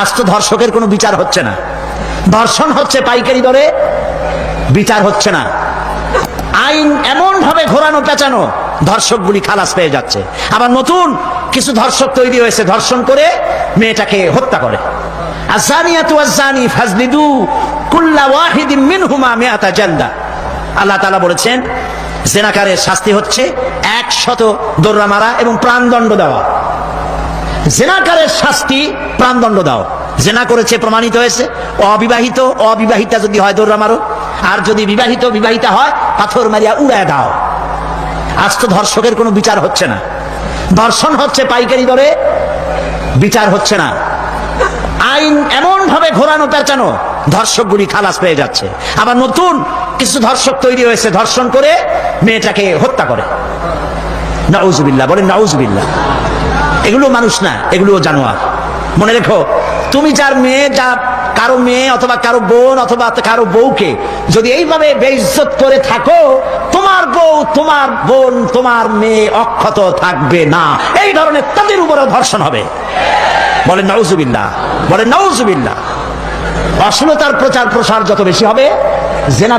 আজ তো ধর্ষকের কোনো বিচার হচ্ছে না, ধর্ষণ হচ্ছে পাইকারি দরে, বিচার হচ্ছে না। আইন এমন ভাবে ঘোরানো পেঁচানো, ধর্ষকগুলি খালাস পেয়ে যাচ্ছে। আবার নতুন কিছু ধর্ষক তৈরি হয়েছে, ধর্ষণ করে মেয়েটাকে হত্যা করে। আযানিয়াতু ওয়াযানি ফাজলিদু কুল্লা ওয়াহিদিন মিনহুমা মিআতা জালদা। আল্লাহ তাআলা বলেছেন জেনাকারের শাস্তি হচ্ছে 100 দৌড়া মারা এবং প্রাণদণ্ড দেওয়া। জেনাকারের শাস্তি প্রাণদণ্ড দাও। জেনা করেছে প্রমাণিত হয়েছে, অবিবাহিতা যদি হয় দৌড়া মারো, আর যদি বিবাহিতা হয় পাথর মারিয়া উড়ায় দাও। আজ তো ধর্ষকের কোনো বিচার হচ্ছে না, ধর্ষণ হচ্ছে পাইকারি দরে, বিচার হচ্ছে না। আইন এমন ভাবে ঘোরানো পেঁচানো, ধর্ষকগুলি খালাস পেয়ে যাচ্ছে। আবার নতুন কিছু ধর্ষক তৈরি হয়েছে, ধর্ষণ করে মেয়েটাকে হত্যা করে। নাউজুবিল্লাহ, বলেন নাউজুবিল্লাহ। এগুলো মানুষ না, এগুলো জানোয়ার। মনে রেখো, তুমি যার মেয়ে, কারো মেয়ে অথবা কারো বোন অথবা কারো বউকে যদি এইভাবে বেইজ্জত করে থাকো, তোমার বউ, তোমার বোন, তোমার মেয়ে অক্ষত থাকবে না। এই ধরনের তাদের উপরেও ধর্ষণ হবে। বলেন নাউজুবিল্লাহ, বলেন নাউজুবিল্লাহ। অশ্লীলতার প্রচার প্রসার যত বেশি হবে, জেনা